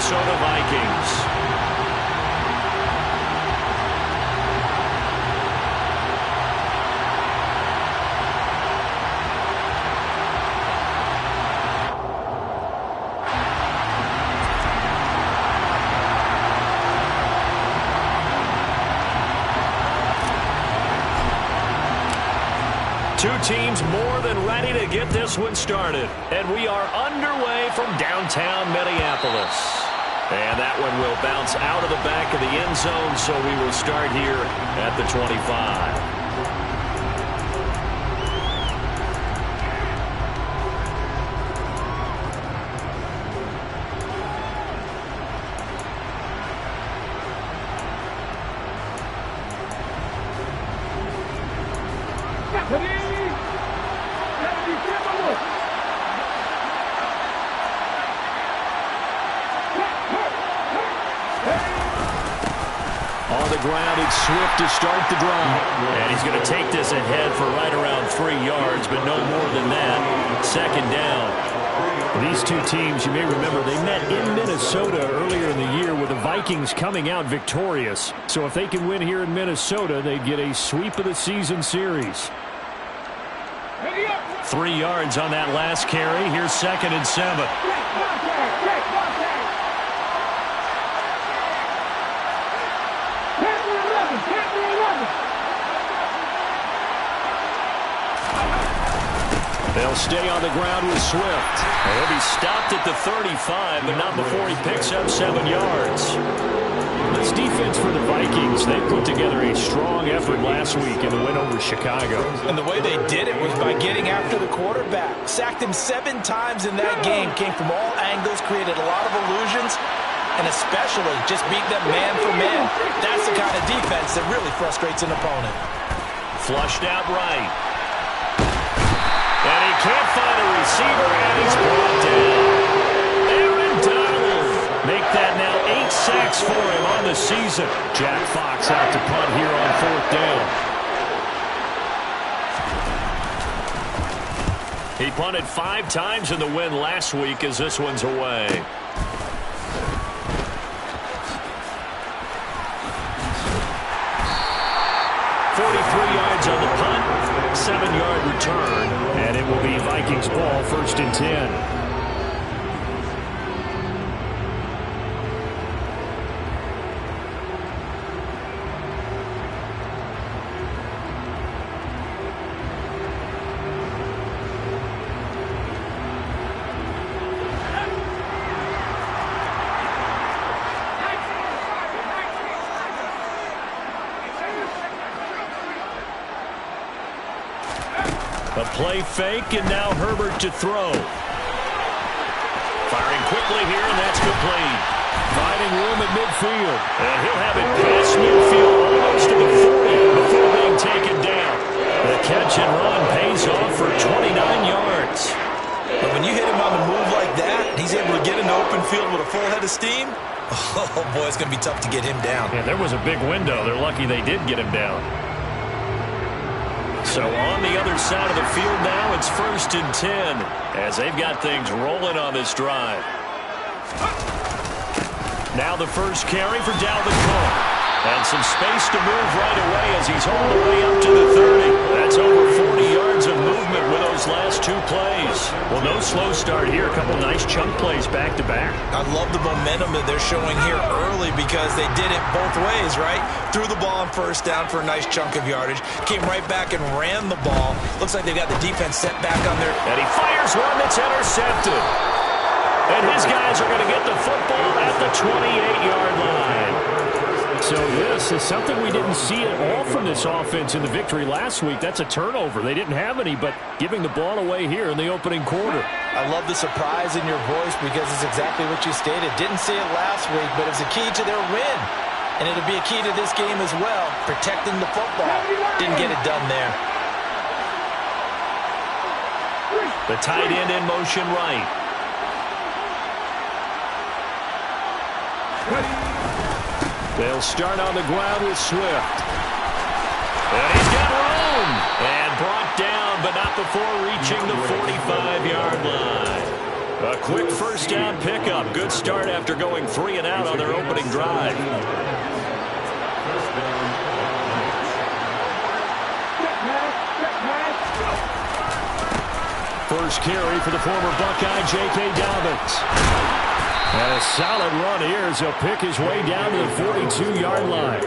Minnesota Vikings. Two teams more than ready to get this one started. And we are underway from downtown Minneapolis. And that one will bounce out of the back of the end zone, so we will start here at the 25. On the ground, it's Swift to start the drive. And he's going to take this ahead for right around 3 yards, but no more than that. Second down. These two teams, you may remember, they met in Minnesota earlier in the year with the Vikings coming out victorious. So if they can win here in Minnesota, they'd get a sweep of the season series. 3 yards on that last carry. Here's 2nd and 7. They'll stay on the ground with Swift. He'll be stopped at the 35, but not before he picks up 7 yards. This defense for the Vikings, they put together a strong effort last week in the win over Chicago. And the way they did it was by getting after the quarterback. Sacked him 7 times in that game. Came from all angles, created a lot of illusions, and especially just beat them man for man. That's the kind of defense that really frustrates an opponent. Flushed out right. And he can't find a receiver, and he's brought down. Aaron Donald. Make that now 8 sacks for him on the season. Jack Fox out to punt here on 4th down. He punted 5 times in the win last week as this one's away. 43 yards on the punt, 7-yard return, and it will be Vikings ball, 1st and 10. A play fake, and now Herbert to throw. Firing quickly here, and that's complete. Finding room at midfield. And he'll have it past midfield almost to the 40 before being taken down. The catch and run pays off for 29 yards. But when you hit him on the move like that, he's able to get into open field with a full head of steam. Oh, boy, it's going to be tough to get him down. Yeah, there was a big window. They're lucky they did get him down. So on the other side of the field now, it's 1st and 10 as they've got things rolling on this drive. Now the first carry for Dalvin Cook. And some space to move right away as he's all the way up to the 30. That's over 40 yards of movement with those last 2 plays. Well, no slow start here. A couple nice chunk plays back-to-back. I love the momentum that they're showing here early because they did it both ways, right? Threw the ball on 1st down for a nice chunk of yardage. Came right back and ran the ball. Looks like they've got the defense set back on their... And he fires one that's intercepted. And his guys are going to get the football at the 28-yard line. So this is something we didn't see at all from this offense in the victory last week. That's a turnover. They didn't have any, but giving the ball away here in the opening quarter. I love the surprise in your voice because it's exactly what you stated. Didn't see it last week, but it's a key to their win. And it'll be a key to this game as well, protecting the football. Didn't get it done there. The tight end in motion right. They'll start on the ground with Swift. And he's got room. And brought down, but not before reaching the 45-yard line. A quick first down pickup. Good start after going 3 and out on their opening drive. First carry for the former Buckeye, J.K. Dobbins. And a solid run here as he'll pick his way down to the 42-yard line.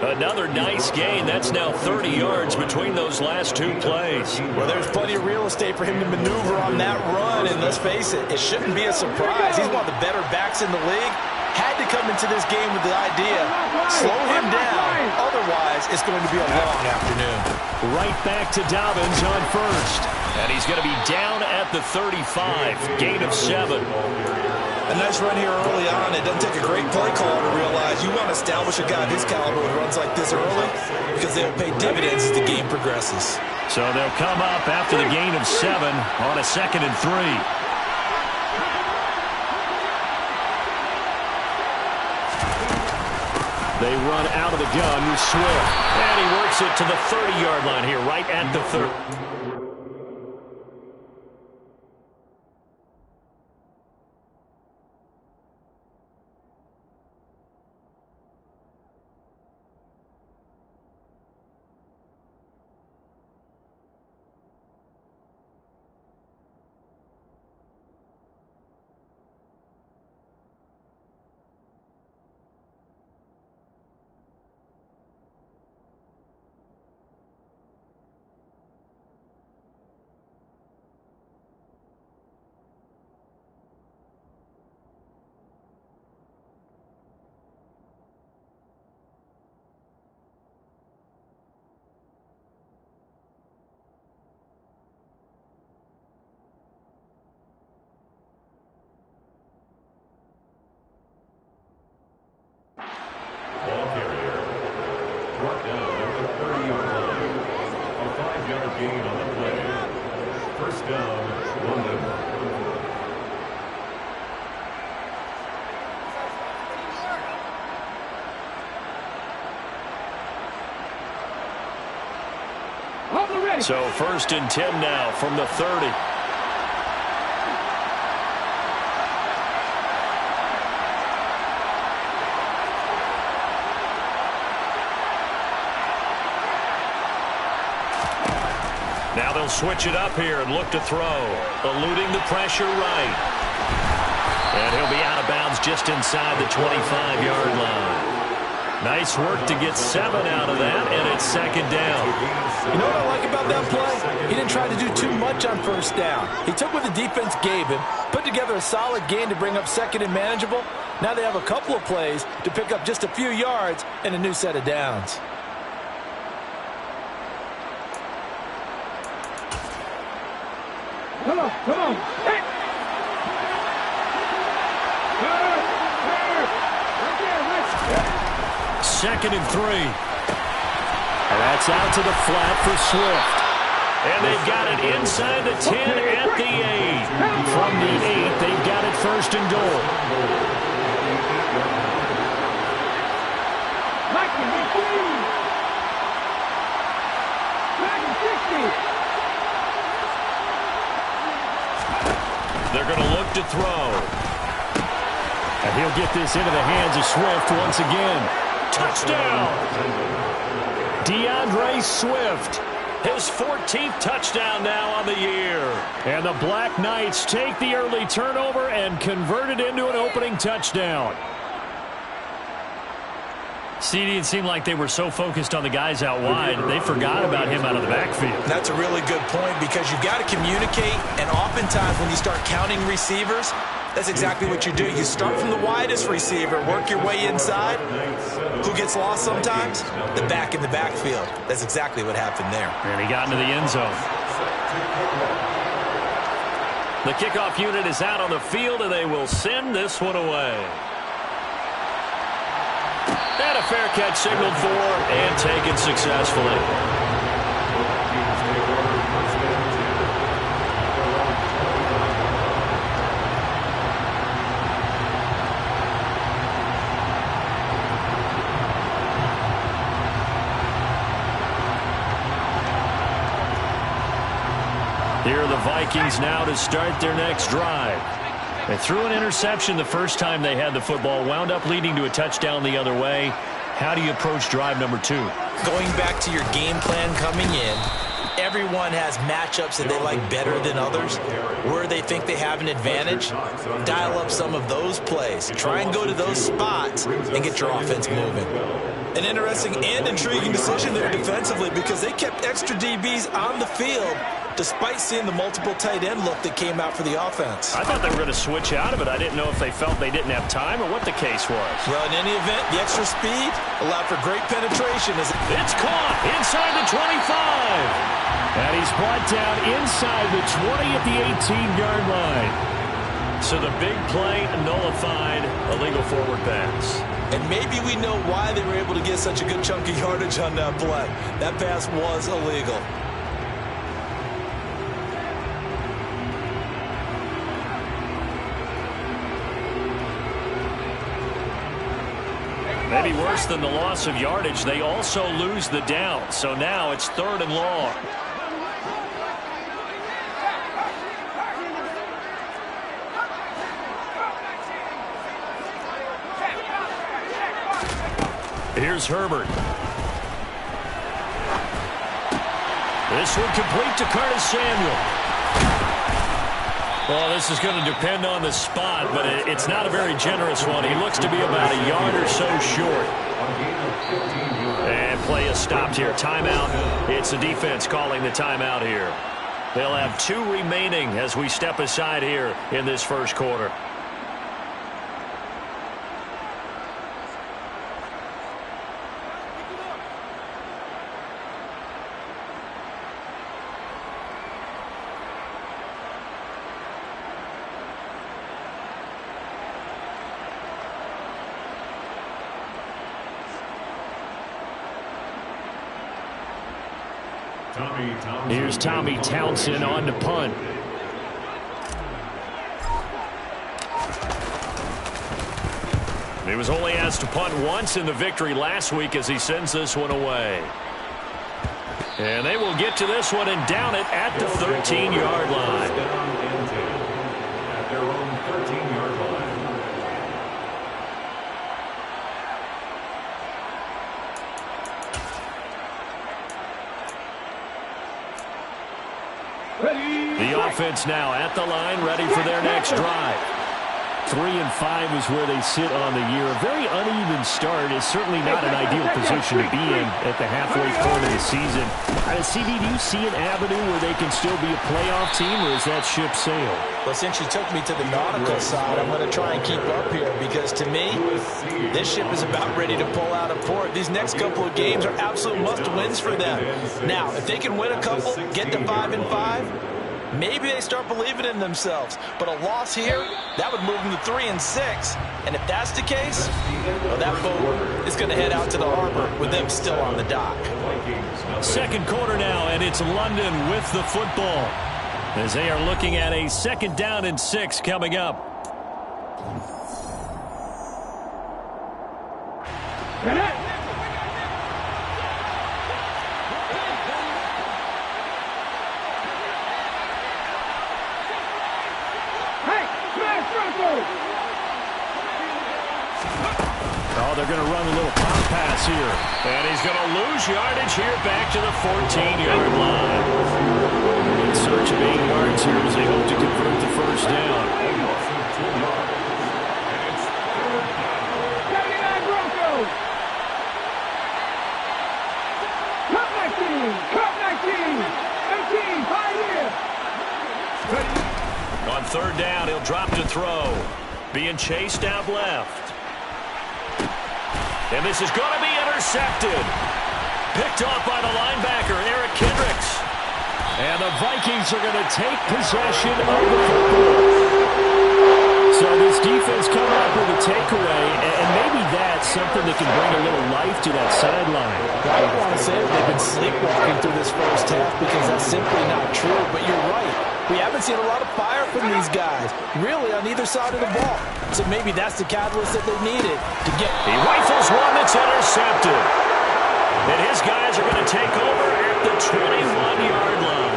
Another nice gain. That's now 30 yards between those last 2 plays. Well, there's plenty of real estate for him to maneuver on that run, and let's face it, it shouldn't be a surprise. He's one of the better backs in the league. Had to come into this game with the idea, slow him down, otherwise it's going to be a long afternoon. Right back to Dobbins on first. And he's going to be down at the 35, gain of 7. A nice run here early on. It doesn't take a great play caller to realize you want to establish a guy of his caliber with runs like this early because they'll pay dividends as the game progresses. So they'll come up after the gain of 7 on a 2nd and 3. They run out of the gun with Swift. And he works it to the 30-yard line here, right at the 30. So 1st and 10 now from the 30. Now they'll switch it up here and look to throw. Eluding the pressure right. And he'll be out of bounds just inside the 25-yard line. Nice work to get 7 out of that, and it's 2nd down. You know what I like about that play? He didn't try to do too much on 1st down. He took what the defense gave him, put together a solid gain to bring up 2nd and manageable. Now they have a couple of plays to pick up just a few yards and a new set of downs. Come on, come on. Hey. 2nd and 3. And that's out to the flat for Swift. And they've got it inside the 10 at the 8. From the 8, they've got it 1st and goal. They're going to look to throw. And he'll get this into the hands of Swift once again. Touchdown! DeAndre Swift, his 14th touchdown now on the year. And the Black Knights take the early turnover and convert it into an opening touchdown. CD, it seemed like they were so focused on the guys out wide, they forgot about him out of the backfield. That's a really good point because you've got to communicate, and oftentimes when you start counting receivers, that's exactly what you do. You start from the widest receiver, work your way inside. Who gets lost sometimes? The back in the backfield. That's exactly what happened there. And he got into the end zone. The kickoff unit is out on the field, and they will send this one away. And a fair catch signaled for and taken successfully. Here are the Vikings now to start their next drive. They threw an interception the first time they had the football, wound up leading to a touchdown the other way. How do you approach drive number 2? Going back to your game plan coming in, everyone has matchups that they like better than others. Where they think they have an advantage, dial up some of those plays. Try and go to those spots and get your offense moving. An interesting and intriguing decision there defensively because they kept extra DBs on the field despite seeing the multiple tight end look that came out for the offense. I thought they were going to switch out of it. I didn't know if they felt they didn't have time or what the case was. Well, in any event, the extra speed allowed for great penetration. It's caught inside the 25. And he's brought down inside the 20 at the 18-yard line. So the big play nullified, a legal forward pass. And maybe we know why they were able to get such a good chunk of yardage on that play. That pass was illegal. Maybe worse than the loss of yardage, they also lose the down. So now it's 3rd and long. Here's Herbert. This one complete to Curtis Samuel. Well, this is going to depend on the spot, but it's not a very generous one. He looks to be about a yard or so short. And play is stopped here. Timeout. It's the defense calling the timeout here. They'll have 2 remaining as we step aside here in this first quarter. Here's Tommy Townsend on to punt. He was only asked to punt once in the victory last week as he sends this one away. And they will get to this one and down it at the 13-yard line. At their own 13-yard line. The offense now at the line, ready for their next drive. 3-5 is where they sit on the year. A very uneven start is certainly not an ideal position to be in at the halfway point of the season. CD, do you see an avenue where they can still be a playoff team, or is that ship sailed? Well, since you took me to the nautical side, I'm going to try and keep up here because, to me, this ship is about ready to pull out of port. These next couple of games are absolute must-wins for them. Now, if they can win a couple, get to 5-5, maybe they start believing in themselves. But a loss here, that would move them to 3-6. And if that's the case, well, that boat is going to head out to the harbor with them still on the dock. Second quarter now, and it's London with the football as they are looking at a 2nd down and 6 coming up. Oh, they're going to run a little pop pass here. And he's going to lose yardage here back to the 14-yard line. In search of 8 yards here as they hope to convert the first down. On 3rd down, he'll drop to throw. Being chased out left. And this is going to be intercepted. Picked off by the linebacker, Eric Kendricks. And the Vikings are going to take possession of the football. So this defense coming up with a takeaway, and maybe that's something that can bring a little life to that sideline. I don't want to say that they've been sleepwalking through this first half because that's simply not true, but you're right. We haven't seen a lot of fire from these guys, really, on either side of the ball. So maybe that's the catalyst that they needed to get. He rifles one that's intercepted. And his guys are going to take over at the 21-yard line.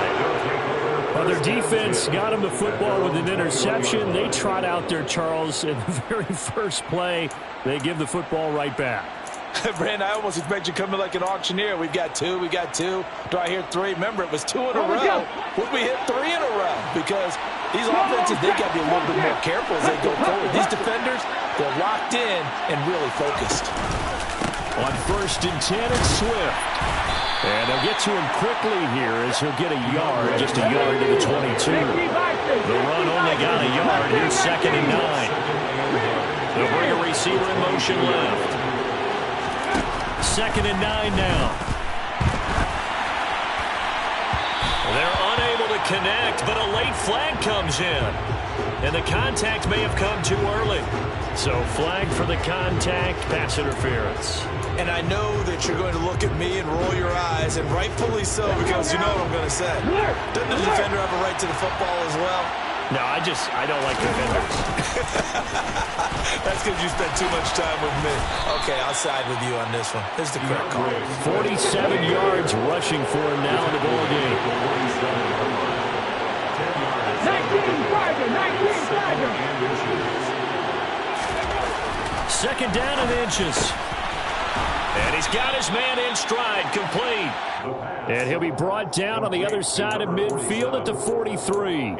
Well, their defense got them the football with an interception. They trot out there, Charles, in the very first play. They give the football right back. Brand, I almost expect you to come in like an auctioneer. We've got two. Do I hear three? Remember, it was 2 in a row. Would we hit 3 in a row? Because these offenses, they got to be a little bit more careful as they go forward. These defenders, they're locked in and really focused. On 1st and 10, it's Swift. And they'll get to him quickly here as he'll get a yard, just a yard to the 22. The run only got a yard. Here's 2nd and 9. They'll bring a receiver in motion left. 2nd and 9 now. They're unable to connect, but a late flag comes in. And the contact may have come too early. So flag for the contact, pass interference. And I know that you're going to look at me and roll your eyes, and rightfully so, because you know what I'm going to say. Doesn't the defender have a right to the football as well? No, I don't like defenders. That's because you spent too much time with me. Okay, I'll side with you on this one. Here's the correct call. 47 yards rushing for him now in the ball game. 2nd down and inches. And he's got his man in stride, complete. And he'll be brought down on the other side of midfield at the 43.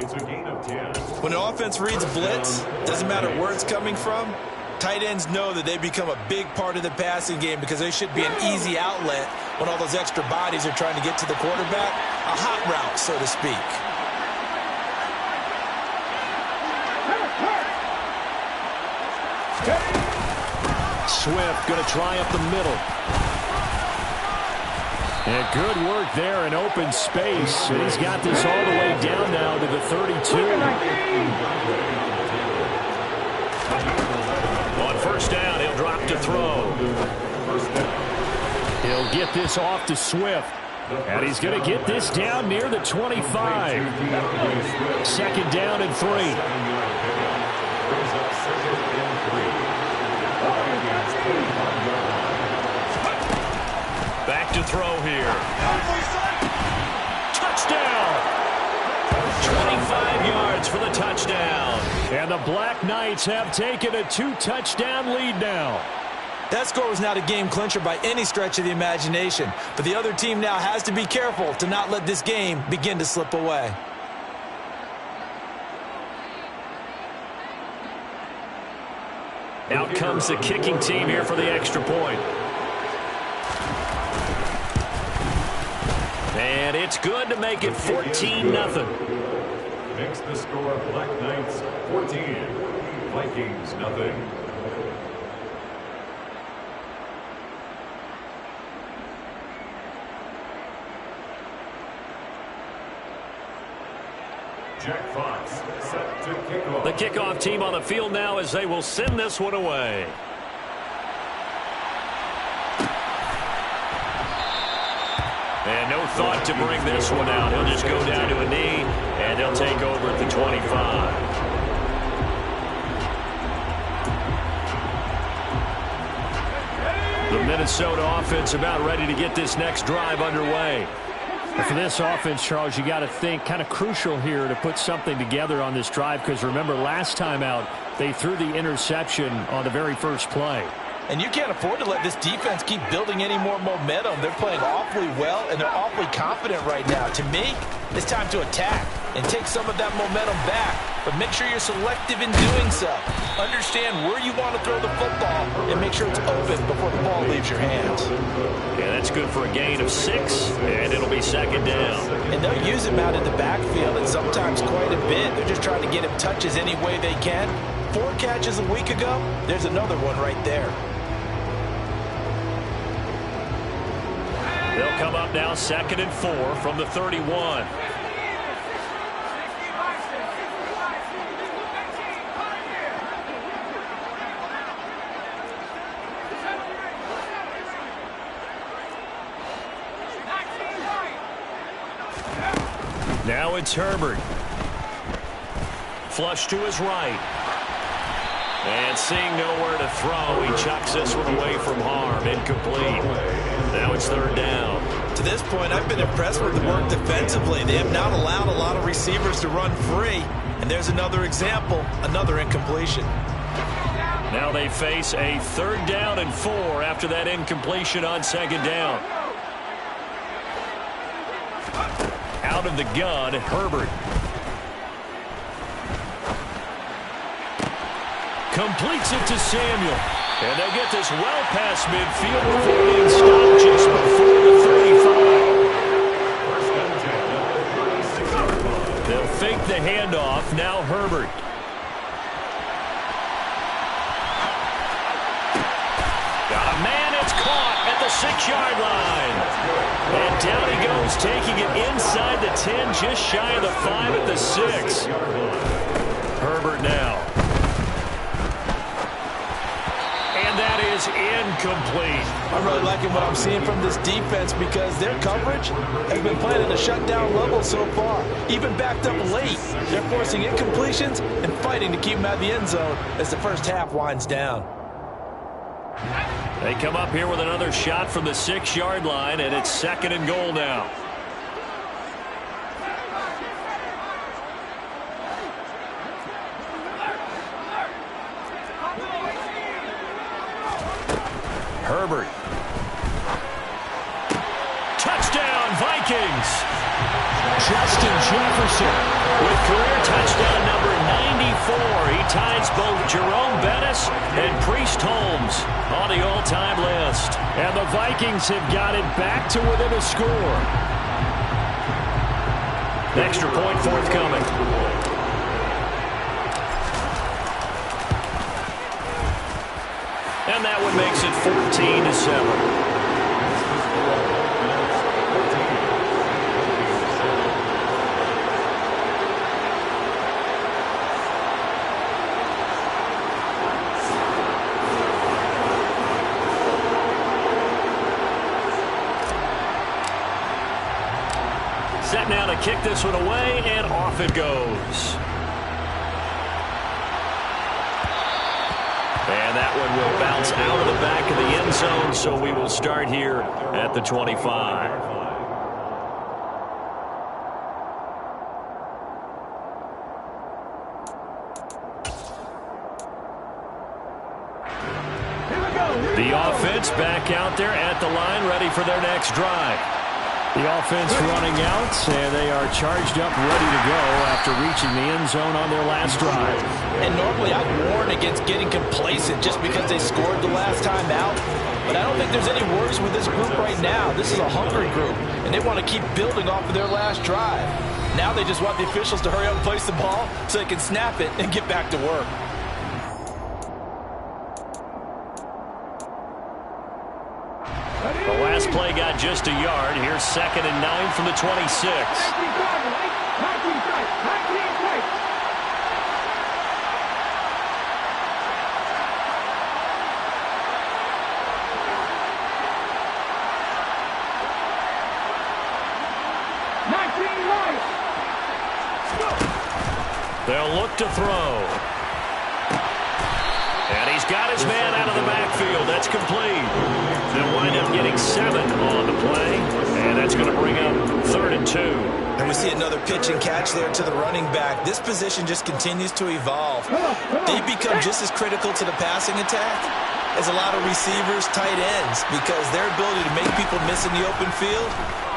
When an offense reads blitz, doesn't matter where it's coming from, tight ends know that they become a big part of the passing game because they should be an easy outlet when all those extra bodies are trying to get to the quarterback. A hot route, so to speak. Swift going to try up the middle. And good work there in open space. And he's got this all the way down now to the 32. On 1st down, he'll drop to throw. He'll get this off to Swift. And he's going to get this down near the 25. 2nd down and 3. Back to throw here. Touchdown! 25 yards for the touchdown. And the Black Knights have taken a 2-touchdown lead now. That score was not a game clincher by any stretch of the imagination. But the other team now has to be careful to not let this game begin to slip away. Out comes the kicking team here for the extra point. And it's good to make it 14-0. Makes the score Black Knights 14, Vikings nothing. Jack Fox set to kick off. The kickoff team on the field now as they will send this one away. And no thought to bring this one out. He'll just go down to a knee, and they'll take over at the 25. The Minnesota offense about ready to get this next drive underway. And for this offense, Charles, you got to think kind of crucial here to put something together on this drive because remember last time out they threw the interception on the very first play. And you can't afford to let this defense keep building any more momentum. They're playing awfully well, and they're awfully confident right now. To me, it's time to attack and take some of that momentum back, but make sure you're selective in doing so. Understand where you want to throw the football and make sure it's open before the ball leaves your hands. Yeah, that's good for a gain of 6, and it'll be 2nd down. And they'll use him out in the backfield, and sometimes quite a bit. They're just trying to get him touches any way they can. 4 catches a week ago, there's another one right there. They'll come up now 2nd and 4 from the 31. Now it's Herbert. Flush to his right. And seeing nowhere to throw, he chucks this one away from harm. Incomplete. Now it's 3rd down. To this point, I've been impressed with the work defensively. They have not allowed a lot of receivers to run free. And there's another example, another incompletion. Now they face a 3rd down and 4 after that incompletion on 2nd down. Out of the gun, Herbert. Completes it to Samuel. And they'll get this well past midfield before being stopped just before the 35. They'll fake the handoff. Now Herbert. Got a man. It's caught at the 6-yard line. And down he goes, taking it inside the 10, just shy of the 5 at the 6. Herbert now. That is incomplete. I'm really liking what I'm seeing from this defense because their coverage has been playing at a shutdown level so far. Even backed up late, they're forcing incompletions and fighting to keep them out of the end zone as the first half winds down. They come up here with another shot from the 6-yard line, and it's 2nd and goal now. Herbert. Touchdown, Vikings. Justin Jefferson with career touchdown number 94. He ties both Jerome Bettis and Priest Holmes on the all-time list. And the Vikings have got it back to within a score. Extra point forthcoming. And that one makes it 14-7. Set now to kick this one away, and off it goes. And that one will bounce out of the back of the end zone, so we will start here at the 25. The offense back out there at the line, ready for their next drive. The offense running out, and they are charged up, ready to go after reaching the end zone on their last drive. And normally I'd warn against getting complacent just because they scored the last time out. But I don't think there's any worries with this group right now. This is a hungry group, and they want to keep building off of their last drive. Now they just want the officials to hurry up and place the ball so they can snap it and get back to work. The last play got just a yard. Here's 2nd and 9 from the 26. They'll look to throw. And he's got his man out of the backfield. That's complete. They'll wind up getting 7 on the play. And that's going to bring up 3rd and 2. And we see another pitch and catch there to the running back. This position just continues to evolve. They've become just as critical to the passing attack as a lot of receivers, tight ends, because their ability to make people miss in the open field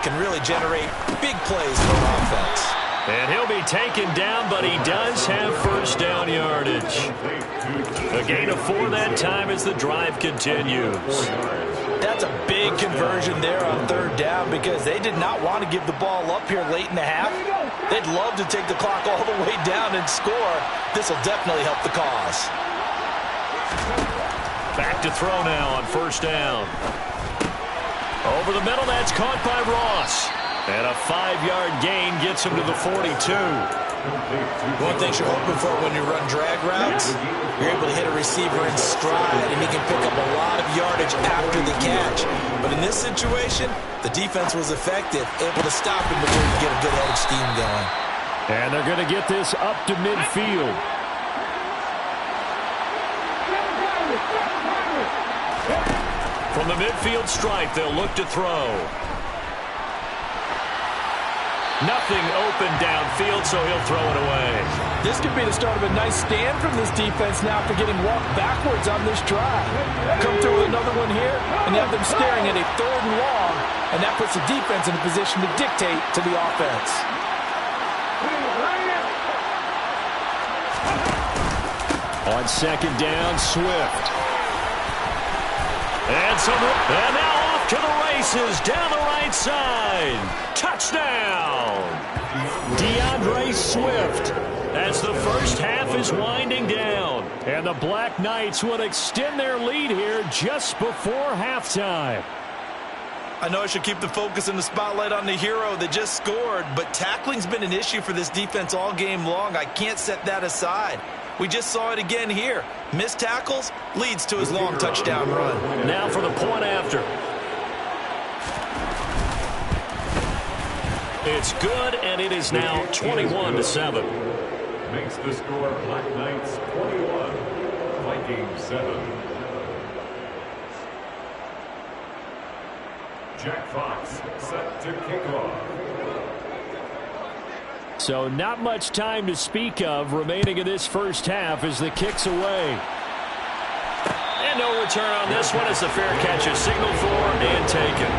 can really generate big plays for an offense. And he'll be taken down, but he does have first down yardage. A gain of 4 that time as the drive continues. That's a big conversion there on 3rd down because they did not want to give the ball up here late in the half. They'd love to take the clock all the way down and score. This will definitely help the cause. Back to throw now on 1st down. Over the middle, that's caught by Ross. And a 5-yard gain gets him to the 42. One thing you're hoping for when you run drag routes, you're able to hit a receiver in stride, and he can pick up a lot of yardage after the catch. But in this situation, the defense was effective, able to stop him before you get a good head of steam going. And they're going to get this up to midfield. From the midfield stripe, they'll look to throw. Nothing open downfield, so he'll throw it away. This could be the start of a nice stand from this defense now after getting walked backwards on this drive. Come through with another one here, and have them staring at a 3rd and long, and that puts the defense in a position to dictate to the offense. On 2nd down, Swift. And now off to the races down the right side. Touchdown! DeAndre Swift, as the first half is winding down. And the Black Knights will extend their lead here just before halftime. I know I should keep the focus and the spotlight on the hero that just scored, but tackling's been an issue for this defense all game long. I can't set that aside. We just saw it again here. Missed tackles leads to his long touchdown run. Now for the point after. It's good, and it is now 21-7. Makes the score Black Knights 21, Vikings 7. Jack Fox set to kick off. So not much time to speak of remaining in this first half as the kick's away. And no return on this one as the fair catch is signaled for and taken.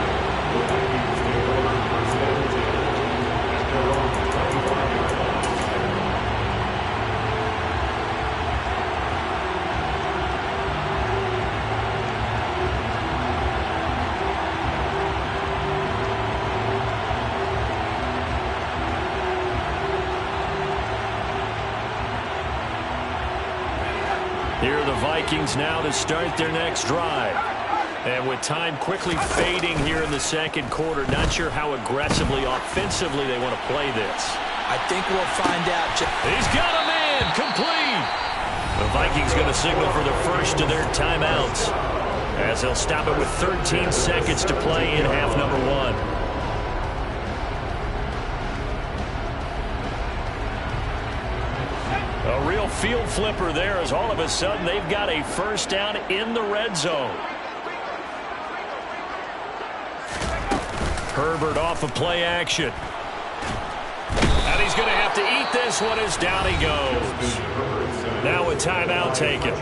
Here are the Vikings now to start their next drive. And with time quickly fading here in the 2nd quarter, not sure how aggressively, offensively they want to play this. I think we'll find out. He's got a man, complete. The Vikings going to signal for the first of their timeouts, as they'll stop it with 13 seconds to play in half number 1. A real field flipper there as all of a sudden they've got a first down in the red zone. Herbert off of play action. And he's going to have to eat this one as down he goes. Now a timeout taken.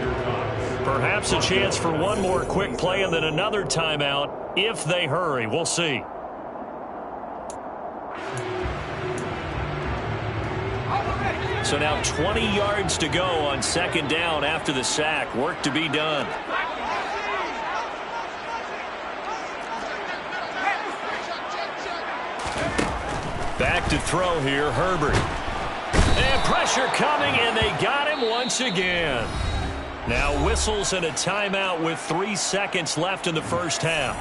Perhaps a chance for one more quick play and then another timeout if they hurry. We'll see. So now 20 yards to go on 2nd down after the sack. Work to be done. Back to throw here, Herbert. And pressure coming, and they got him once again. Now whistles and a timeout with 3 seconds left in the first half.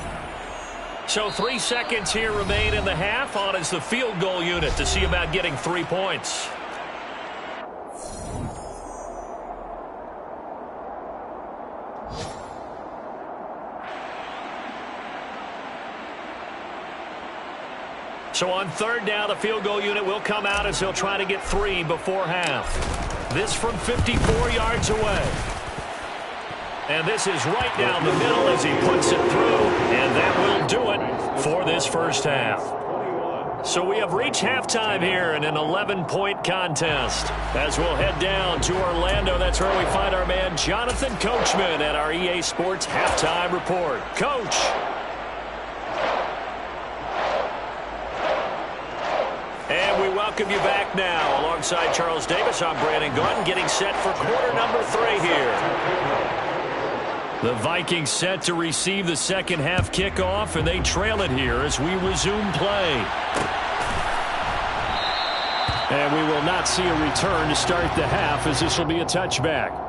So 3 seconds here remain in the half. On is the field goal unit to see about getting 3 points. So on 3rd down, the field goal unit will come out as they'll try to get 3 before half. This from 54 yards away. And this is right down the middle as he puts it through. And that will do it for this first half. So we have reached halftime here in an 11-point contest. As we'll head down to Orlando, that's where we find our man Jonathan Coachman at our EA Sports Halftime Report. Coach. And we welcome you back now. Alongside Charles Davis, I'm Brandon Gunn, getting set for quarter number 3 here. The Vikings set to receive the 2nd half kickoff, and they trail it here as we resume play. And we will not see a return to start the half, as this will be a touchback.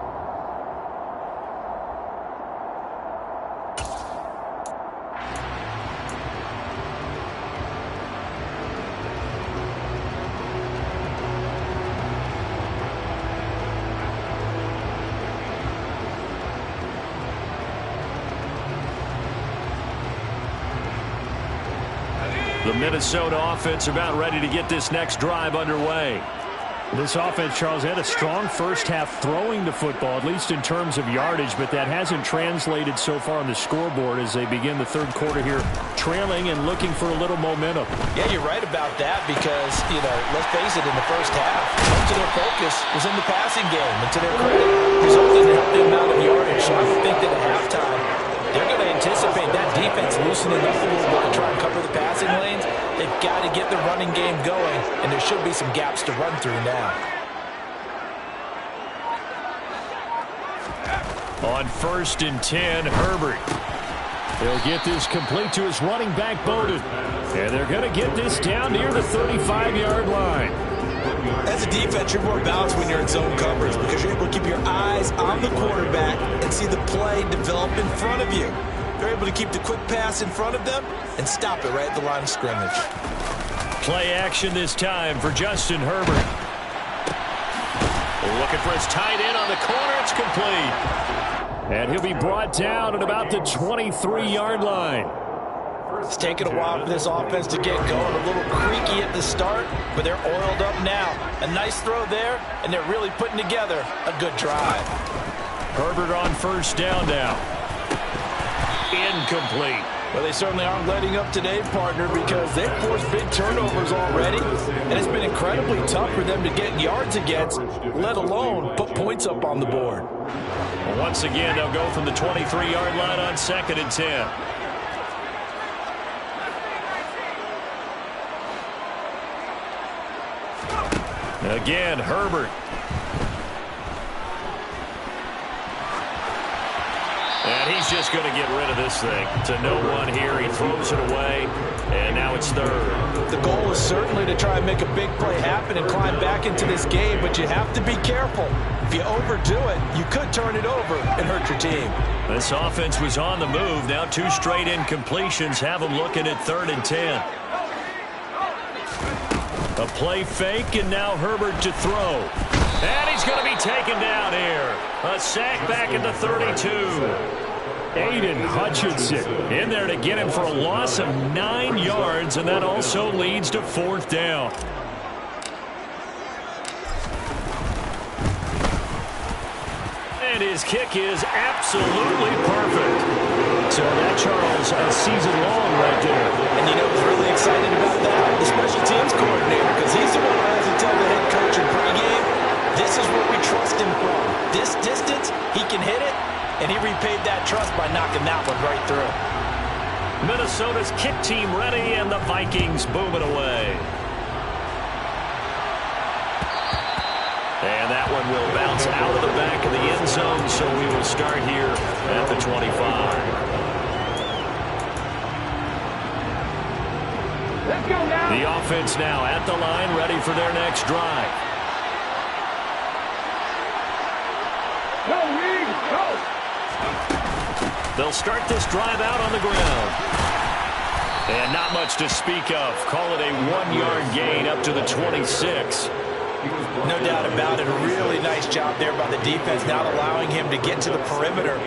The Minnesota offense about ready to get this next drive underway. This offense, Charles, had a strong first half throwing the football, at least in terms of yardage, but that hasn't translated so far on the scoreboard as they begin the third quarter here, trailing and looking for a little momentum. Yeah, you're right about that because, let's face it, in the first half, most of their focus was in the passing game. And to their credit, resulted in a healthy amount of yardage. So I would think that at halftime, they're going to anticipate that defense loosening up a little bit to try and cover the passing lanes. They've got to get the running game going, and there should be some gaps to run through now. On 1st and 10, Herbert. He'll get this complete to his running back, Bowden. And they're going to get this down near the 35-yard line. As a defense, you're more balanced when you're in zone coverage because you're able to keep your eyes on the quarterback and see the play develop in front of you. They're able to keep the quick pass in front of them and stop it right at the line of scrimmage. Play action this time for Justin Herbert. Looking for his tight end on the corner. It's complete. And he'll be brought down at about the 23-yard line. It's taken a while for this offense to get going. A little creaky at the start, but they're oiled up now. A nice throw there, and they're really putting together a good drive. Herbert on 1st down now. Incomplete. Well, they certainly aren't letting up today, partner, because they've forced big turnovers already, and it's been incredibly tough for them to get yards against, let alone put points up on the board. Well, once again, they'll go from the 23-yard line on 2nd and 10. Again, Herbert. And he's just going to get rid of this thing. To no one here. He throws it away, and now it's 3rd. The goal is certainly to try and make a big play happen and climb back into this game, but you have to be careful. If you overdo it, you could turn it over and hurt your team. This offense was on the move. Now 2 straight incompletions have them looking at 3rd and 10. A play fake, and now Herbert to throw. And he's going to be taken down here. A sack back at the 32. Aiden Hutchinson in there to get him for a loss of 9 yards, and that also leads to 4th down. And his kick is absolutely perfect. So that, Charles, a season long right there. And you know who's really excited about that? The special teams coordinator, because he's the one who has to tell the head coach in pregame, this is what we trust him from. This distance, he can hit it, and he repaid that trust by knocking that one right through. Minnesota's kick team ready, and the Vikings boom it away. And that one will bounce out of the back of the end zone, so we will start here at the 25. Let's go now. The offense now at the line, ready for their next drive. Go, Reed, go. They'll start this drive out on the ground. And not much to speak of. Call it a 1-yard gain up to the 26. No doubt about it. A really nice job there by the defense, not allowing him to get to the perimeter.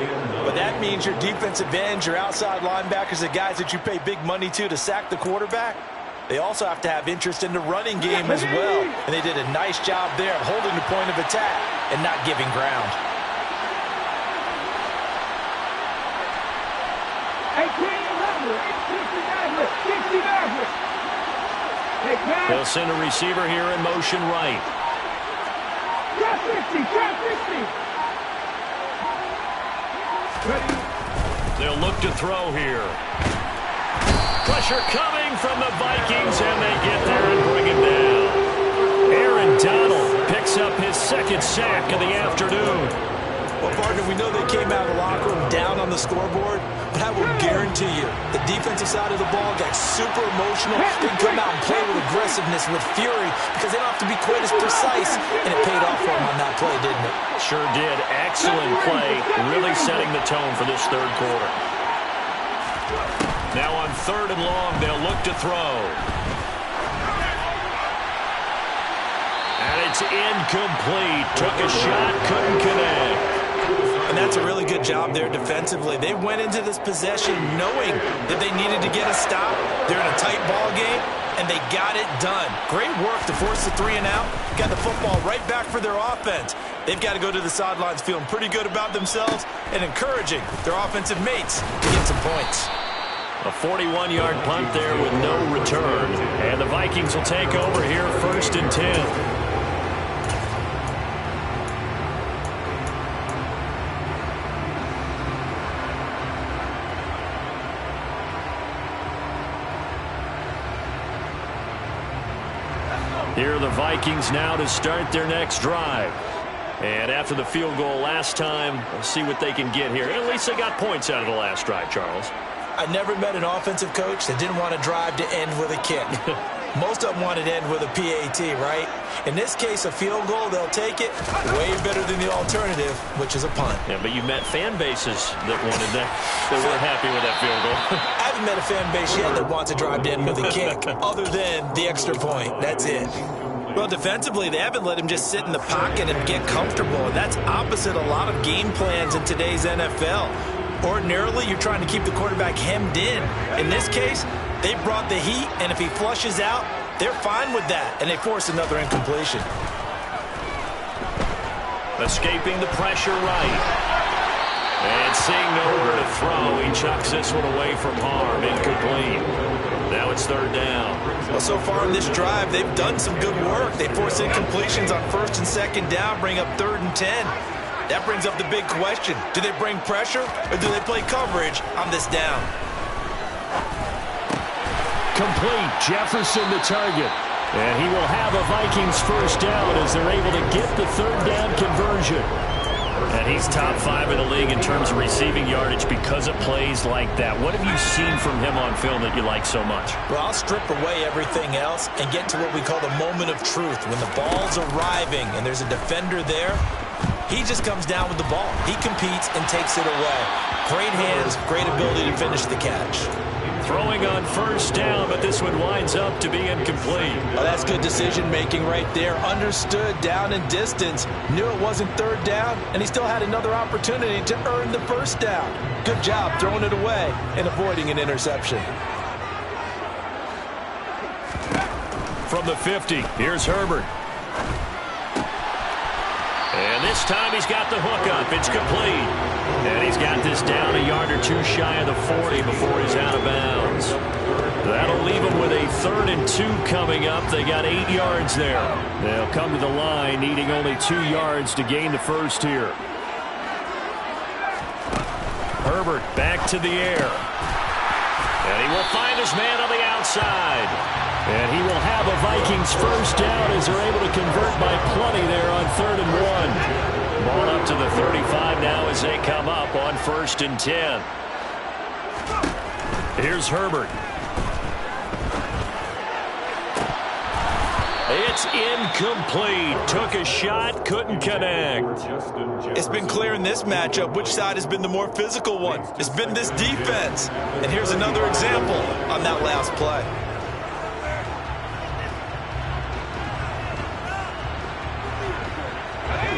But that means your defensive ends, your outside linebackers, the guys that you pay big money to sack the quarterback, they also have to have interest in the running game as well. And they did a nice job there of holding the point of attack and not giving ground. They'll send a receiver here in motion right. Trap 50, trap 50. They'll look to throw here. Pressure coming from the Vikings, and they get there and bring him down. Aaron Donald picks up his 2nd sack of the afternoon. Well, partner, we know they came out of the locker room down on the scoreboard, but I will guarantee you the defensive side of the ball got super emotional. They come out and play with aggressiveness, with fury, because they don't have to be quite as precise, and it paid off for them on that play, didn't it? Sure did. Excellent play, really setting the tone for this 3rd quarter. Now on 3rd and long, they'll look to throw. And it's incomplete. Took a shot, couldn't connect. And that's a really good job there defensively. They went into this possession knowing that they needed to get a stop. They're in a tight ball game, and they got it done. Great work to force the 3 and out. Got the football right back for their offense. They've got to go to the sidelines feeling pretty good about themselves and encouraging their offensive mates to get some points. A 41-yard punt there with no return. And the Vikings will take over here, 1st and 10. Here are the Vikings now to start their next drive. And after the field goal last time, we'll see what they can get here. At least they got points out of the last drive, Charles. I never met an offensive coach that didn't want to drive to end with a kick. Most of them wanted to end with a PAT, right? In this case, a field goal, they'll take it. Way better than the alternative, which is a punt. Yeah, but you met fan bases that wanted that, that were happy with that field goal. I haven't met a fan base yet that wants to drive to end with a kick, other than the extra point. That's it. Well, defensively, they haven't let him just sit in the pocket and get comfortable, and that's opposite a lot of game plans in today's NFL. Ordinarily, you're trying to keep the quarterback hemmed in. In this case, they brought the heat, and if he flushes out, they're fine with that, and they force another incompletion. Escaping the pressure right. And seeing nowhere to throw, he chucks this one away from harm. Incomplete. Now it's 3rd down. Well, so far in this drive, they've done some good work. They force incompletions on 1st and 2nd down, bring up 3rd and 10. That brings up the big question. Do they bring pressure, or do they play coverage on this down? Complete. Jefferson the target. And he will have a Vikings 1st down as they're able to get the 3rd down conversion. And he's top 5 in the league in terms of receiving yardage because of plays like that. What have you seen from him on film that you like so much? Well, I'll strip away everything else and get to what we call the moment of truth. When the ball's arriving and there's a defender there, he just comes down with the ball. He competes and takes it away. Great hands, great ability to finish the catch. Throwing on 1st down, but this one winds up to be incomplete. Well, that's good decision-making right there. Understood down and distance. Knew it wasn't 3rd down, and he still had another opportunity to earn the 1st down. Good job throwing it away and avoiding an interception. From the 50, here's Herbert. And this time he's got the hook up. It's complete. And he's got this down a yard or 2 shy of the 40 before he's out of bounds. That'll leave him with a 3rd and 2 coming up. They got 8 yards there. They'll come to the line needing only 2 yards to gain the 1st here. Herbert back to the air. And he will find his man on the outside. And he will have a Vikings 1st down as they're able to convert by plenty there on 3rd and 1. Ball up to the 35 now as they come up on 1st and 10. Here's Herbert. It's incomplete. Took a shot, couldn't connect. It's been clear in this matchup which side has been the more physical one. It's been this defense. And here's another example on that last play.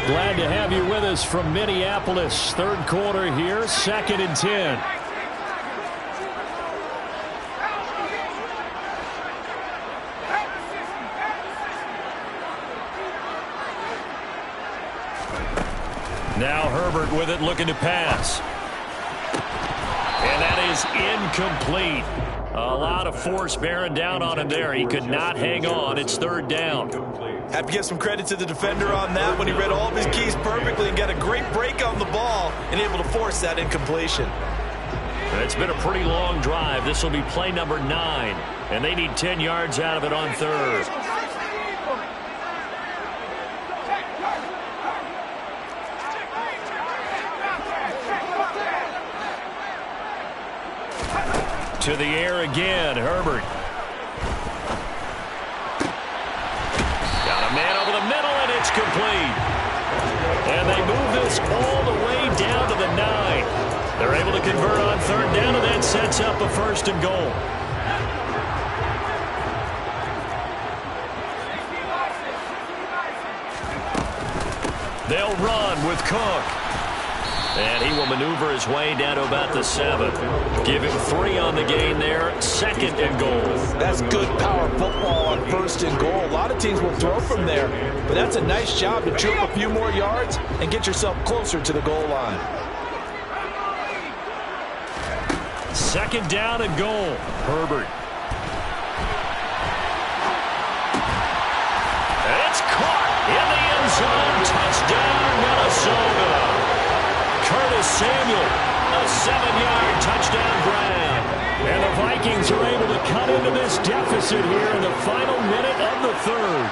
Glad to have you with us from Minneapolis. 3rd quarter here, 2nd and 10. Now Herbert with it, looking to pass. And that is incomplete. A lot of force bearing down on him there. He could not hang on. It's 3rd down. Have to give some credit to the defender on that when he read all of his keys perfectly and got a great break on the ball and able to force that incompletion. It's been a pretty long drive. This will be play number 9, and they need 10 yards out of it on 3rd. To the air again, Herbert. Got a man over the middle, and it's complete. And they move this all the way down to the 9. They're able to convert on 3rd down, and that sets up a 1st and goal. They'll run with Cook. And he will maneuver his way down to about the 7. Give him 3 on the gain there. 2nd and goal. That's good power football on 1st and goal. A lot of teams will throw from there, but that's a nice job to troop a few more yards and get yourself closer to the goal line. 2nd down and goal. Herbert. It's caught in the end zone. Touchdown, Minnesota. Curtis Samuel, a 7-yard touchdown grab. And the Vikings are able to cut into this deficit here in the final minute of the 3rd.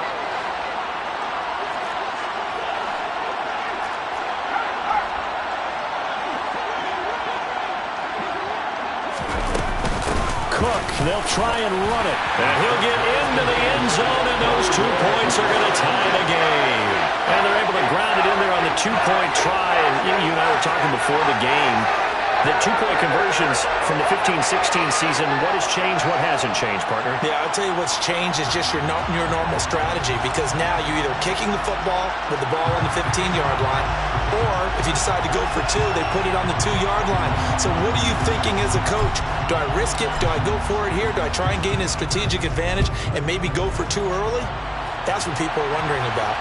Cook, they'll try and run it. And he'll get into the end zone, and those 2 points are going to tie the game. And they're able to ground it in there on the 2-point try. And you and I were talking before the game. The 2-point conversions from the 15-16 season, what has changed, what hasn't changed, partner? Yeah, I'll tell you what's changed is just your normal strategy, because now you're either kicking the football with the ball on the 15-yard line, or if you decide to go for 2, they put it on the 2-yard line. So what are you thinking as a coach? Do I risk it? Do I go for it here? Do I try and gain a strategic advantage and maybe go for 2 early? That's what people are wondering about.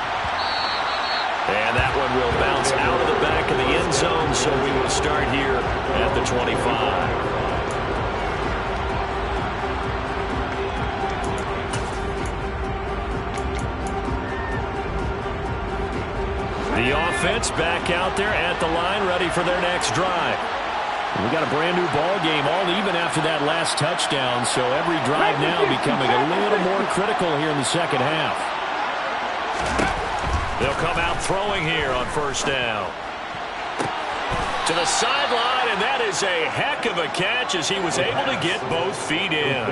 And that one will bounce out of the back of the end zone, so we will start here at the 25. The offense back out there at the line, ready for their next drive. We got a brand new ball game, all even after that last touchdown, so every drive now becoming a little more critical here in the second half. They'll come out throwing here on 1st down. To the sideline, and that is a heck of a catch as he was able to get both feet in.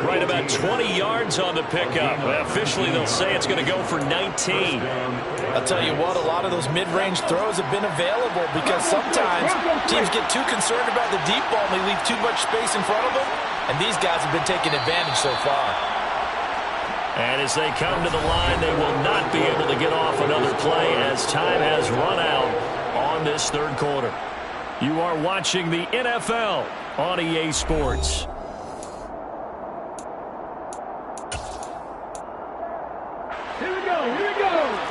Right about 20 yards on the pickup. Officially, they'll say it's going to go for 19. I'll tell you what, a lot of those mid-range throws have been available because sometimes teams get too concerned about the deep ball and they leave too much space in front of them, and these guys have been taking advantage so far. And as they come to the line, they will not be able to get off another play as time has run out on this 3rd quarter. You are watching the NFL on EA Sports. Here we go, here we go.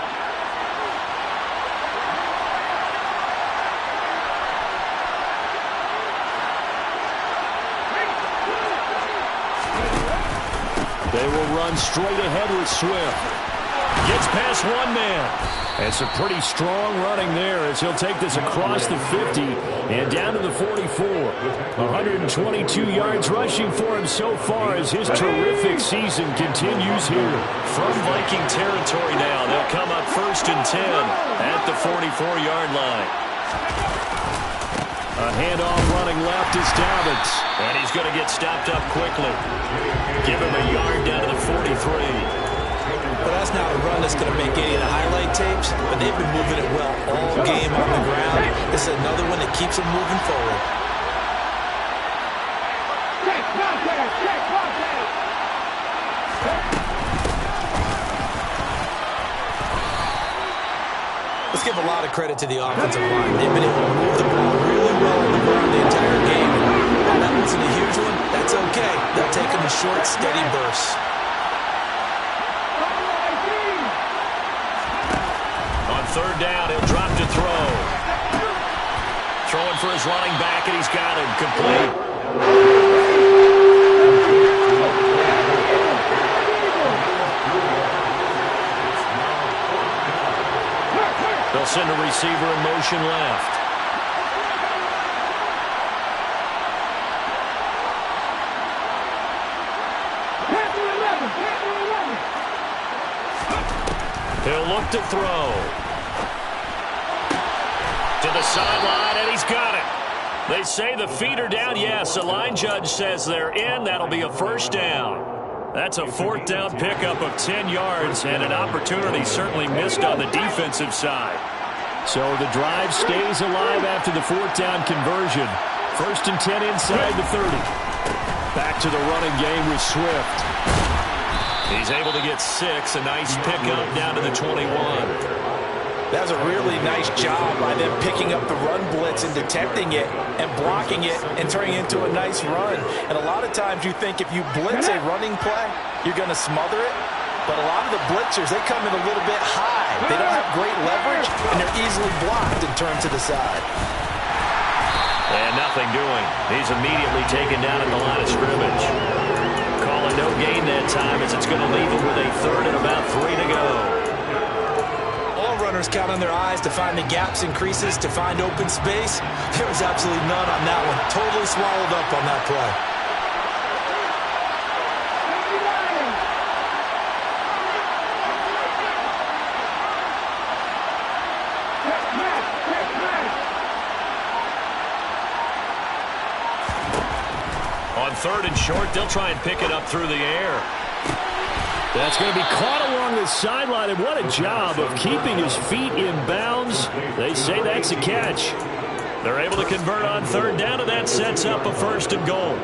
They will run straight ahead with Swift. Gets past one man. It's a pretty strong running there as he'll take this across the 50 and down to the 44. 122 yards rushing for him so far as his terrific season continues here. From Viking territory now, they'll come up 1st and 10 at the 44-yard line. A handoff running left is Dobbins. And he's going to get stopped up quickly. Give him a yard down to the 43. But that's not a run that's going to make any of the highlight tapes, but they've been moving it well all game on the ground. This is another one that keeps them moving forward. Let's give a lot of credit to the offensive line. They've been able to move the ball really well on the ground the entire game. And that wasn't a huge one. That's okay. They'll take them in short, steady bursts. On 3rd down, he'll drop to throw. Throwing for his running back, and he's got him complete. They'll send a receiver in motion left. He'll look to throw. To the sideline, and he's got it. They say the feet are down. Yes, the line judge says they're in. That'll be a 1st down. That's a 4th down pickup of 10 yards, and an opportunity certainly missed on the defensive side. So the drive stays alive after the 4th down conversion. 1st and 10 inside the 30. Back to the running game with Swift. He's able to get 6. A nice pickup down to the 21. That was a really nice job by them picking up the run blitz and detecting it and blocking it and turning it into a nice run. And a lot of times you think if you blitz a running play, you're going to smother it. But a lot of the blitzers, they come in a little bit high. They don't have great leverage, and they're easily blocked and turned to the side. And nothing doing. He's immediately taken down at the line of scrimmage. Calling no gain that time as it's going to leave him with a third and about 3 to go. All runners count on their eyes to find the gaps and creases, to find open space. There was absolutely none on that one. Totally swallowed up on that play. On third and short, they'll try and pick it up through the air. That's going to be caught along the sideline, and what a job of keeping his feet in bounds. They say that's a catch. They're able to convert on third down, and that sets up a first and goal.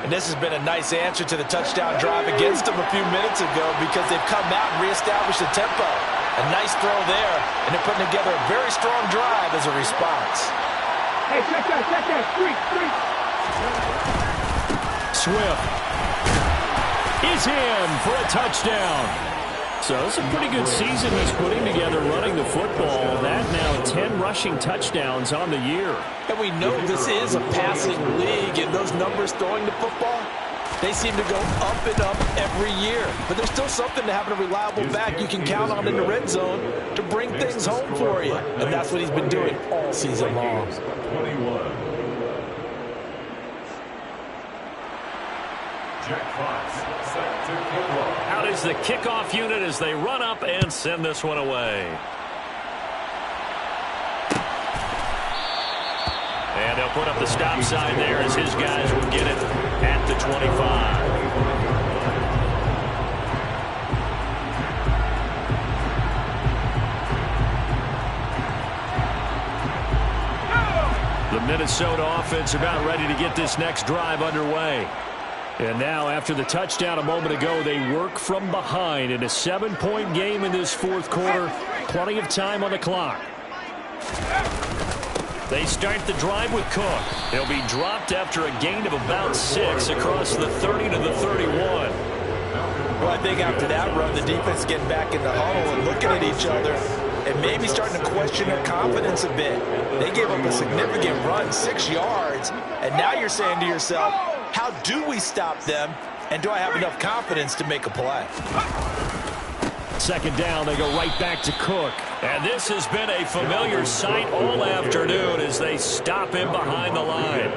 And this has been a nice answer to the touchdown drive against them a few minutes ago because they've come out and reestablished the tempo. A nice throw there, and they're putting together a very strong drive as a response. Hey, check that. Street. Swift is in for a touchdown. So it's a pretty good season he's putting together running the football. That now 10 rushing touchdowns on the year. And we know this is a passing league, and those numbers throwing the football, they seem to go up and up every year. But there's still something to having a reliable back you can count on in the red zone to bring things home for you. And that's what he's been doing all season long. 21. Jack Fox set to kick off. Out is the kickoff unit as they run up and send this one away. And they'll put up the stop sign there as his guys will get it at the 25. The Minnesota offense about ready to get this next drive underway. And now, after the touchdown a moment ago, they work from behind in a 7-point game in this fourth quarter. Plenty of time on the clock. They start the drive with Cook. He'll be dropped after a gain of about 6 across the 30 to the 31. Well, I think after that run, the defense getting back in the huddle and looking at each other and maybe starting to question their confidence a bit. They gave up a significant run, 6 yards, and now you're saying to yourself, how do we stop them, and do I have enough confidence to make a play? Second down, they go right back to Cook. And this has been a familiar sight all afternoon as they stop him behind the line.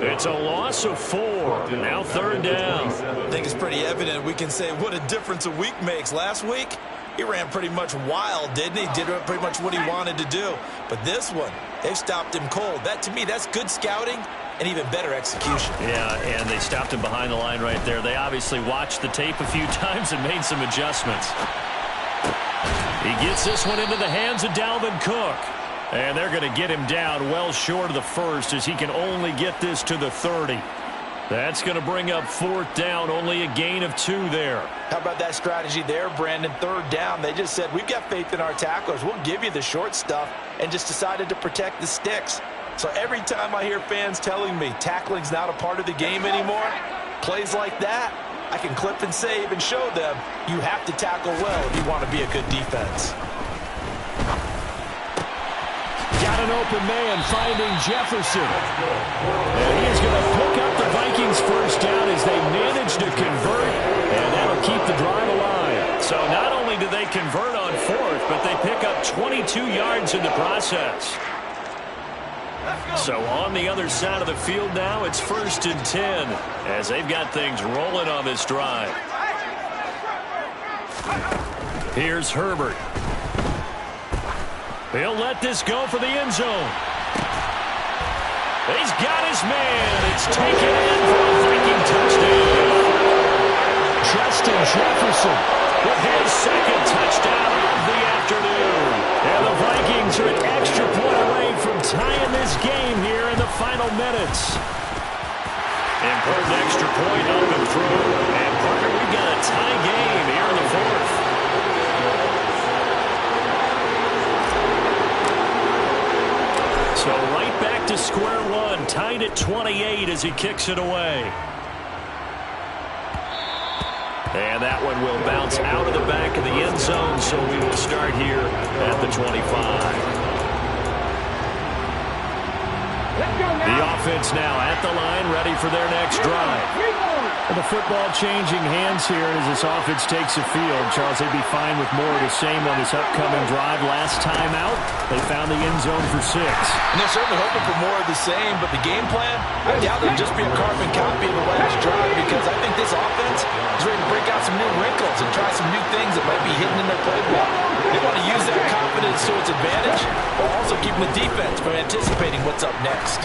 It's a loss of 4. Now third down. I think it's pretty evident we can say what a difference a week makes. Last week, he ran pretty much wild, didn't he? Did pretty much what he wanted to do. But this one, they've stopped him cold. That, to me, that's good scouting and even better execution. Yeah, and they stopped him behind the line right there. They obviously watched the tape a few times and made some adjustments. He gets this one into the hands of Dalvin Cook. And they're going to get him down well short of the first as he can only get this to the 30. That's going to bring up fourth down, only a gain of 2 there. How about that strategy there, Brandon? Third down, they just said, we've got faith in our tacklers. We'll give you the short stuff, and just decided to protect the sticks. So every time I hear fans telling me tackling's not a part of the game anymore, plays like that, I can clip and save and show them you have to tackle well if you want to be a good defense. Got an open man finding Jefferson. And he's going to pick up the Vikings first down as they manage to convert, and that'll keep the drive alive. So not only do they convert on fourth, but they pick up 22 yards in the process. So on the other side of the field now, it's 1st and 10 as they've got things rolling on this drive. Here's Herbert. He'll let this go for the end zone. He's got his man. It's taken in for a Viking touchdown. Justin Jefferson with his second touchdown of the afternoon. And the Vikings are an extra point away from tying this game here in the final minutes. Important extra point up and through. And partner, we've got a tie game here in the fourth. So right back to square one, tied at 28 as he kicks it away. And that one will bounce out of the back of the end zone, so we will start here at the 25. The offense now at the line, ready for their next drive. And the football changing hands here as this offense takes the field. Charles, they'd be fine with more of the same on this upcoming drive. Last time out, they found the end zone for 6. And they're certainly hoping for more of the same, but the game plan, I doubt it'll just be a carbon copy of the last drive, because I think this offense is ready to break out some new wrinkles and try some new things that might be hidden in their playbook. They want to use that confidence to its advantage, while also keeping the defense from anticipating what's up next.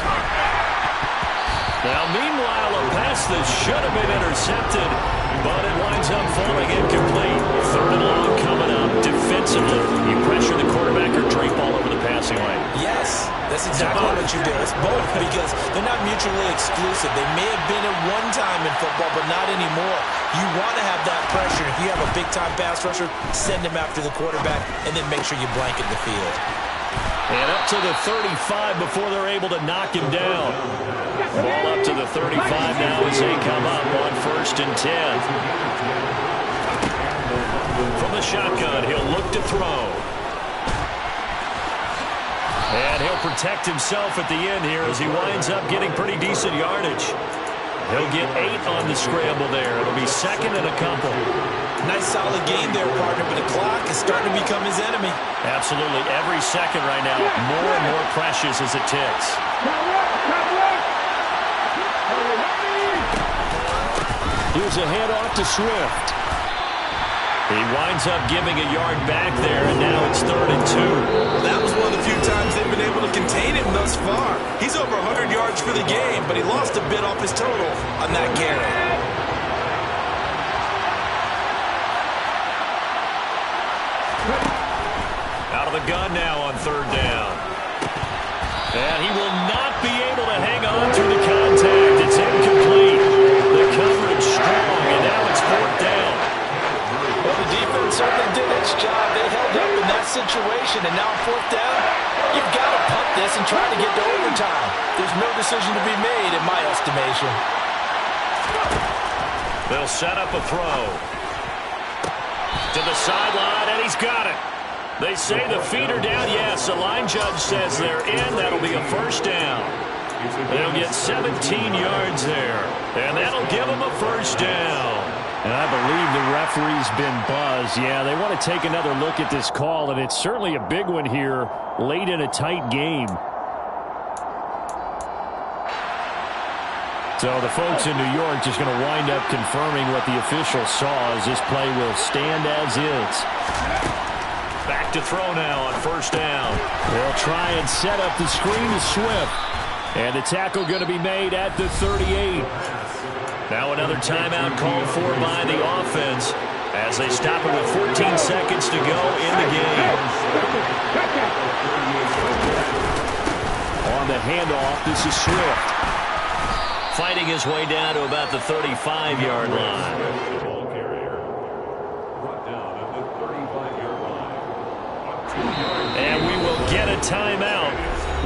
Now, meanwhile, a pass that should have been intercepted, but it winds up falling incomplete. 3rd and long coming up defensively. You pressure the quarterback or drape all over the passing lane. Yes, that's exactly what you do. It's both, because they're not mutually exclusive. They may have been at one time in football, but not anymore. You want to have that pressure. If you have a big-time pass rusher, send him after the quarterback, and then make sure you blanket the field. And up to the 35 before they're able to knock him down. Ball up to the 35 now as they come up on 1st and 10. From the shotgun, he'll look to throw. And he'll protect himself at the end here as he winds up getting pretty decent yardage. He'll get 8 on the scramble there. It'll be 2nd and a couple. Nice solid game there, partner, but the clock is starting to become his enemy. Absolutely. Every second right now, more and more precious as it ticks. Here's a handoff to Swift. He winds up giving a yard back there, and now it's 3rd and 2. Well, that was one of the few times they've been able to contain him thus far. He's over 100 yards for the game, but he lost a bit off his total on that carry. Out of the gun now on 3rd down. And he will not be able to hang on through the contact. It's incomplete. The coverage strong, and now it's 4th down. Well, the defense certainly did its job. They held up in that situation, and now on 4th down, you've got to punt this and try to get to overtime. There's no decision to be made, in my estimation. They'll set up a throw. To the sideline, and he's got it. They say the feet are down. Yes, the line judge says they're in. That'll be a 1st down. They'll get 17 yards there, and that'll give them a 1st down. And I believe the referee's been buzzed. Yeah, they want to take another look at this call, and it's certainly a big one here late in a tight game. So the folks in New York just going to wind up confirming what the official saw, as this play will stand as is. Back to throw now on 1st down. They'll try and set up the screen to Swift. And the tackle going to be made at the 38. Now another timeout called for by the offense as they stop it with 14 seconds to go in the game. On the handoff, this is Swift. Fighting his way down to about the 35-yard line. And we will get a timeout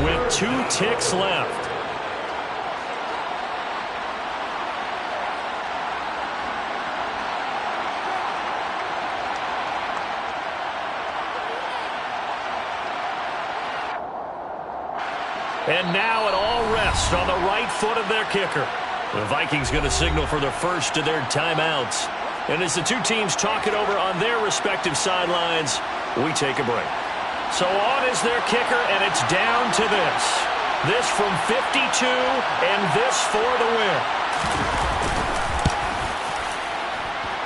with 2 ticks left. And now it all rests on the right foot of their kicker. The Vikings going to signal for the first of their timeouts. And as the two teams talk it over on their respective sidelines, we take a break. So on is their kicker, and it's down to this. This from 52, and this for the win.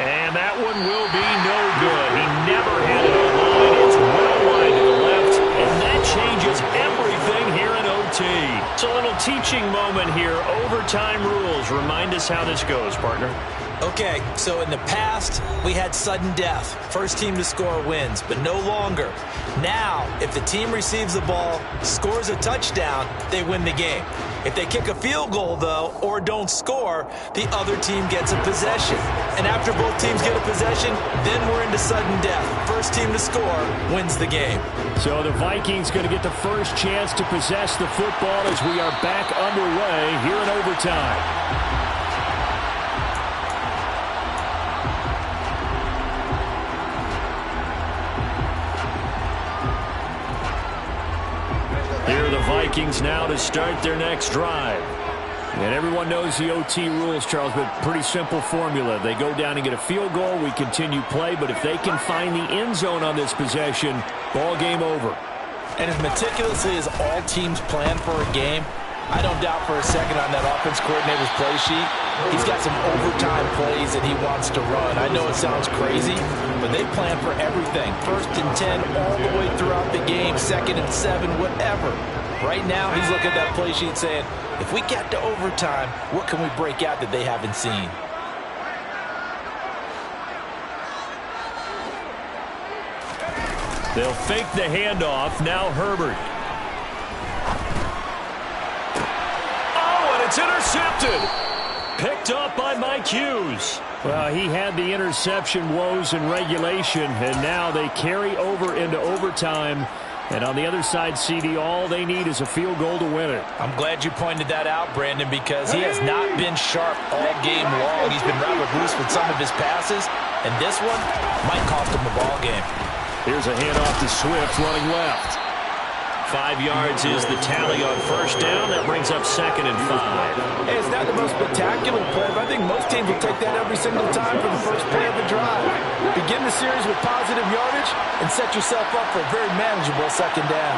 And that one will be no good. He never had it online. It's well wide to the left, and that changes everything here in OT. It's a little teaching moment here. Overtime rules. Remind us how this goes, partner. Okay, so in the past, we had sudden death. First team to score wins, but no longer. Now, if the team receives the ball, scores a touchdown, they win the game. If they kick a field goal, though, or don't score, the other team gets a possession. And after both teams get a possession, then we're into sudden death. First team to score wins the game. So the Vikings going to get the first chance to possess the football as we are back underway here in overtime. Here are the Vikings now to start their next drive. And everyone knows the OT rules, Charles, but pretty simple formula. They go down and get a field goal, we continue play, but if they can find the end zone on this possession, ball game over. And as meticulously as all teams plan for a game, I don't doubt for a second on that offense coordinator's play sheet, he's got some overtime plays that he wants to run. I know it sounds crazy, but they plan for everything. 1st and 10 all the way throughout the game, 2nd and 7, whatever. Right now, he's looking at that play sheet saying, if we get to overtime, what can we break out that they haven't seen? They'll fake the handoff. Now Herbert. Oh, and it's intercepted. Picked up by Mike Hughes. Well, he had the interception woes in regulation, and now they carry over into overtime. And on the other side, CD, all they need is a field goal to win it. I'm glad you pointed that out, Brandon, because he has not been sharp all game long. He's been rather loose with some of his passes, and this one might cost him the ball game. Here's a handoff to Swift running left. 5 yards is the tally on first down. That brings up 2nd and 5. Hey, it's not the most spectacular play, but I think most teams will take that every single time for the first play of the drive. Begin the series with positive yardage and set yourself up for a very manageable 2nd down.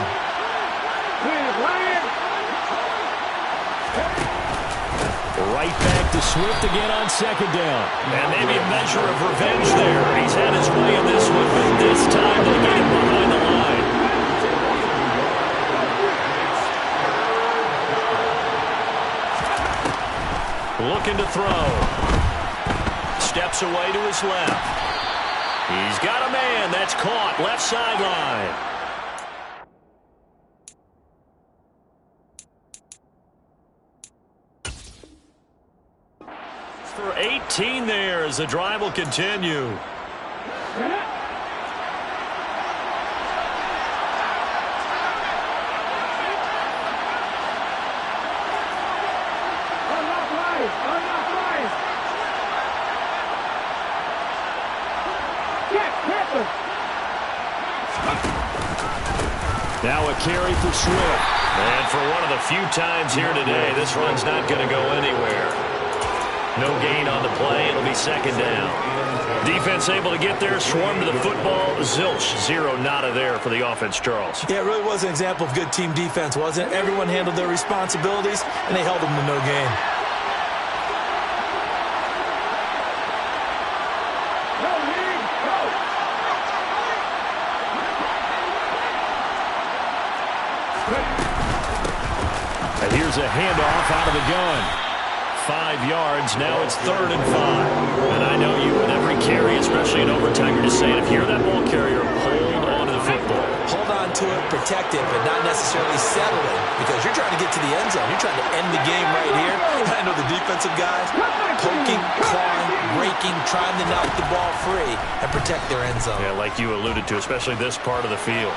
Right back to Swift again on 2nd down. And maybe a measure of revenge there. He's had his way in this one, but this time they get him behind the line. Looking to throw. Steps away to his left. He's got a man. That's caught. Left sideline. For 18 there as the drive will continue. Now a carry for Swift. And for one of the few times here today, this run's not going to go anywhere. No gain on the play. It'll be 2nd down. Defense able to get there, swarm to the football. Zilch, 0 nada there for the offense, Charles. Yeah, it really was an example of good team defense, wasn't it? Everyone handled their responsibilities, and they held them to no gain. And here's a handoff out of the gun. 5 yards. Now it's 3rd and 5. And I know you with every carry, especially in overtime, you're just saying if you're that ball carrier, hold on to the football. Hold on to it, protect it, but not necessarily settle it, because you're trying to get to the end zone. You're trying to end the game right here. I know the defensive guys poking, clawing, raking, trying to knock the ball free and protect their end zone. Yeah, like you alluded to, especially this part of the field.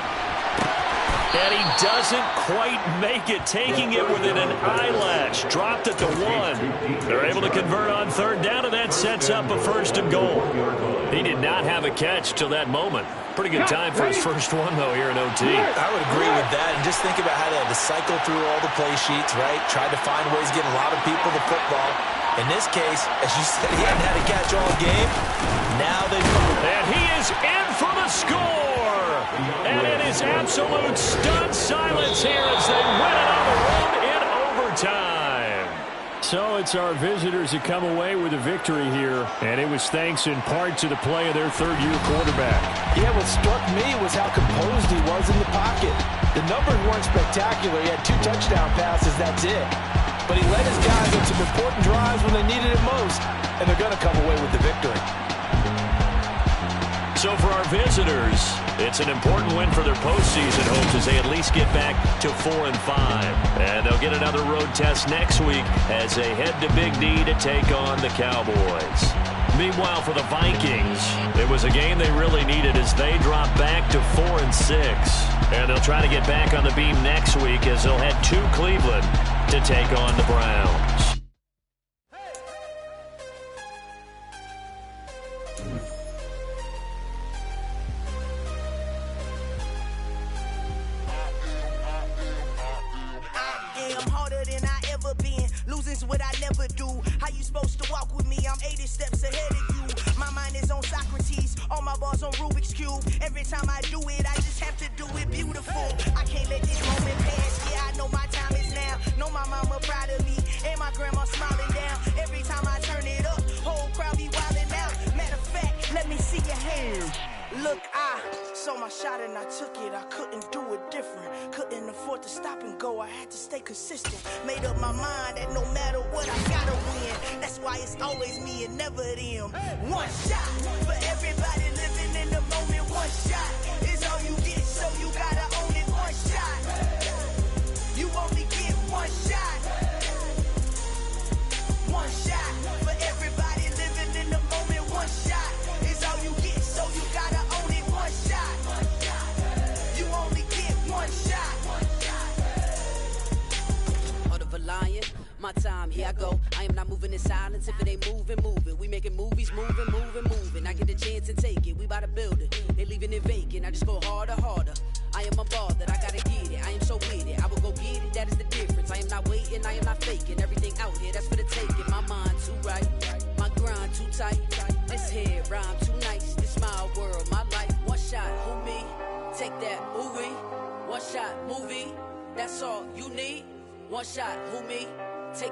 And he doesn't quite make it, taking it within an eyelash. Dropped at the 1. They're able to convert on 3rd down, and that sets up a 1st and goal. He did not have a catch till that moment. Pretty good time for his first one, though, here in OT. I would agree with that. And just think about how they had to cycle through all the play sheets, right? Tried to find ways to get a lot of people the football. In this case, as you said, he hadn't had a catch all game. Now they... And he is in for the score! And it is absolute stunned silence here as they win it on the road in overtime. So it's our visitors that come away with a victory here, and it was thanks in part to the play of their third-year quarterback. Yeah, what struck me was how composed he was in the pocket. The numbers weren't spectacular. He had 2 touchdown passes, that's it. But he led his guys on some important drives when they needed it most, and they're going to come away with the victory. So for our visitors, it's an important win for their postseason hopes as they at least get back to 4-5. And they'll get another road test next week as they head to Big D to take on the Cowboys. Meanwhile, for the Vikings, it was a game they really needed as they drop back to 4-6. And they'll try to get back on the beam next week as they'll head to Cleveland to take on the Browns. What I never do. How you supposed to walk with me? I'm 80 steps ahead of you. My mind is on Socrates, all my bars on Rubik's Cube. Every time I do it, I just have to do it beautiful. I can't let this moment pass. Yeah, I know my time is now. Know my mama proud of me, and my grandma smiling down. Every time I turn it up, whole crowd be wilding out. Matter of fact, let me see your hands. Look, I saw my shot and I took it. I couldn't do it different. Couldn't afford to stop and go. I had to stay consistent. Made up my mind that no matter what, I gotta win. That's why it's always me and never them. One shot for everybody living in the moment. One shot is all you get, so you gotta own it. One shot. You only get one shot. One shot for everybody living in the moment. One shot is all you get, so you gotta own it. One shot. You only get one shot. Heart of a lion, my time, here I go. I am not moving in silence. If it ain't moving, moving. We making movies, moving, moving, moving. I get a chance and take it. We bout to build it. They leaving it vacant. I just go harder, harder. I am a ball that I gotta get it. I am so with it. I will go get it. That is the difference. I am not waiting. I am not faking. Everything out here, that's for the taking. My mind too right. My grind too tight. This head rhyme too nice. This my world, my life. One shot, who me? Take that, ooh-wee. One shot, movie. That's all you need. One shot, who me?